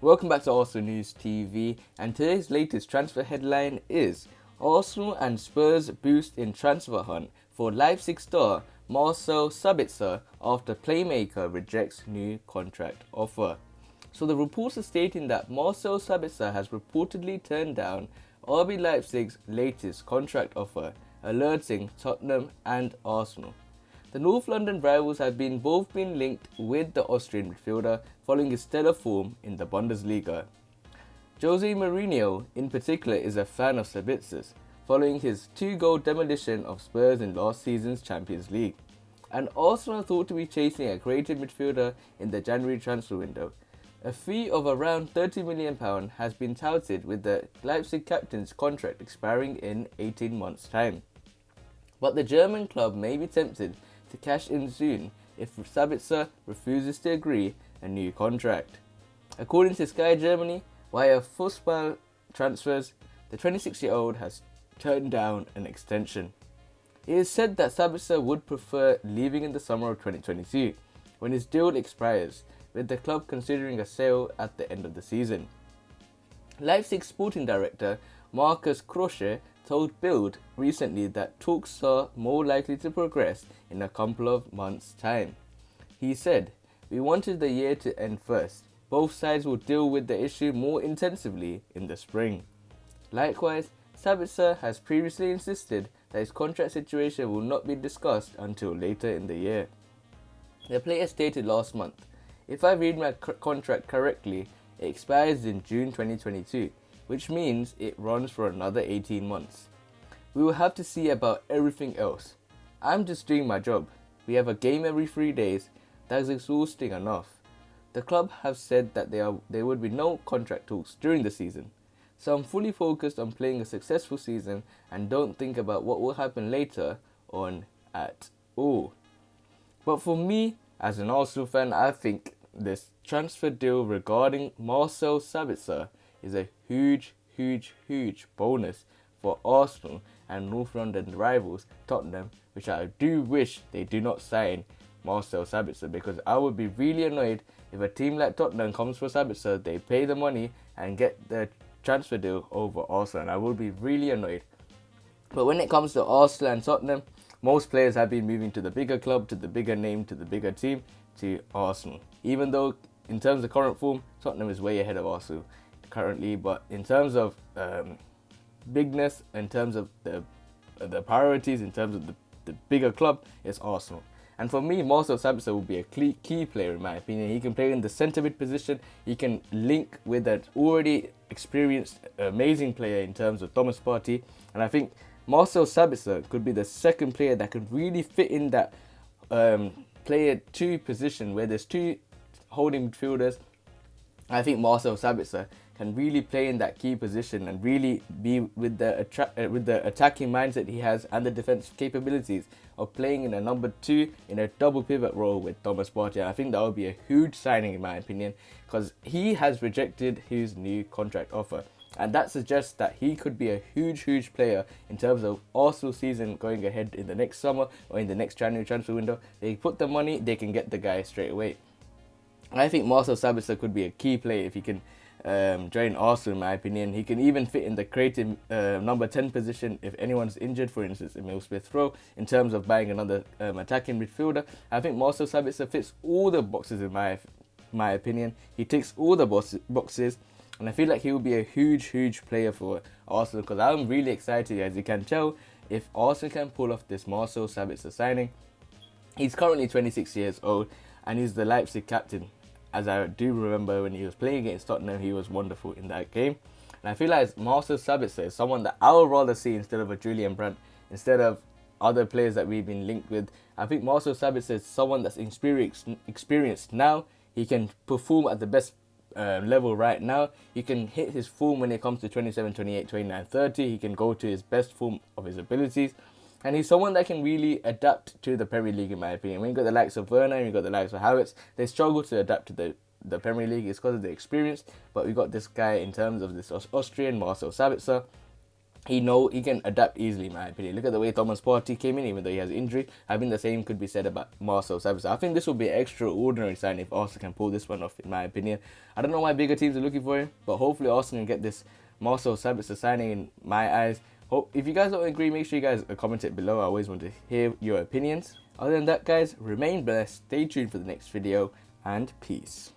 Welcome back to Arsenal News TV, and today's latest transfer headline is Arsenal and Spurs boost in transfer hunt for Leipzig star Marcel Sabitzer after playmaker rejects new contract offer. So the reports are stating that Marcel Sabitzer has reportedly turned down RB Leipzig's latest contract offer, alerting Tottenham and Arsenal. The North London rivals have both been linked with the Austrian midfielder following his stellar form in the Bundesliga. Jose Mourinho, in particular, is a fan of Sabitzer's, following his 2-goal demolition of Spurs in last season's Champions League. And Arsenal are thought to be chasing a creative midfielder in the January transfer window. A fee of around £30 million has been touted, with the Leipzig captain's contract expiring in 18 months' time. But the German club may be tempted to cash in soon if Sabitzer refuses to agree a new contract. According to Sky Germany, via Fußball Transfers, the 26-year-old has turned down an extension. It is said that Sabitzer would prefer leaving in the summer of 2022, when his deal expires, with the club considering a sale at the end of the season. Leipzig sporting director Markus Krösche told Bild recently that talks are more likely to progress in a couple of months' time. He said, "We wanted the year to end first. Both sides will deal with the issue more intensively in the spring." Likewise, Sabitzer has previously insisted that his contract situation will not be discussed until later in the year. The player stated last month, "If I read my contract correctly, it expires in June 2022. Which means it runs for another 18 months. We will have to see about everything else. I'm just doing my job. We have a game every 3 days. That's exhausting enough." The club have said that there would be no contract talks during the season. "So I'm fully focused on playing a successful season and don't think about what will happen later on at all." But for me, as an Arsenal fan, I think this transfer deal regarding Marcel Sabitzer is a huge bonus for Arsenal and North London rivals Tottenham, which I do wish they do not sign Marcel Sabitzer, because I would be really annoyed if a team like Tottenham comes for Sabitzer, they pay the money and get the transfer deal over Arsenal, and I would be really annoyed. But when it comes to Arsenal and Tottenham, most players have been moving to the bigger club, to the bigger name, to the bigger team, to Arsenal. Even though in terms of current form, Tottenham is way ahead of Arsenal currently, but in terms of bigness, in terms of the priorities, in terms of the bigger club, it's Arsenal. And for me, Marcel Sabitzer will be a key player in my opinion. He can play in the centre mid position. He can link with an already experienced, amazing player in terms of Thomas Partey. And I think Marcel Sabitzer could be the second player that could really fit in that player 2 position where there's 2 holding midfielders. I think Marcel Sabitzer can really play in that key position and really be with the attacking mindset he has and the defensive capabilities of playing in a number 2 in a double pivot role with Thomas Partey. I think that would be a huge signing in my opinion, because he has rejected his new contract offer, and that suggests that he could be a huge player in terms of Arsenal season going ahead in the next summer or in the next January transfer window. They put the money, they can get the guy straight away. I think Marcel Sabitzer could be a key player if he can join Arsenal, in my opinion. He can even fit in the creative number 10 position if anyone's injured, for instance Emil Smith-Rowe, in terms of buying another attacking midfielder. I think Marcel Sabitzer fits all the boxes in my opinion. He ticks all the boxes, and I feel like he will be a huge player for Arsenal, because I'm really excited, as you can tell, if Arsenal can pull off this Marcel Sabitzer signing. He's currently 26 years old and he's the Leipzig captain. As I do remember when he was playing against Tottenham, he was wonderful in that game. And I feel like Marcel Sabitzer is someone that I would rather see instead of a Julian Brandt, instead of other players that we've been linked with. I think Marcel Sabitzer is someone that's experienced now. He can perform at the best level right now. He can hit his form when it comes to 27, 28, 29, 30. He can go to his best form of his abilities. And he's someone that can really adapt to the Premier League, in my opinion. When you've got the likes of Werner, you've got the likes of Havertz, they struggle to adapt to the Premier League. It's because of the experience. But we've got this guy in terms of this Austrian, Marcel Sabitzer. he can adapt easily, in my opinion. Look at the way Thomas Partey came in, even though he has injury. I think the same could be said about Marcel Sabitzer. I think this will be an extraordinary sign if Arsenal can pull this one off, in my opinion. I don't know why bigger teams are looking for him, but hopefully Arsenal can get this Marcel Sabitzer signing in my eyes. If you guys don't agree, make sure you guys comment it below. I always want to hear your opinions. Other than that, guys, remain blessed. Stay tuned for the next video, and peace.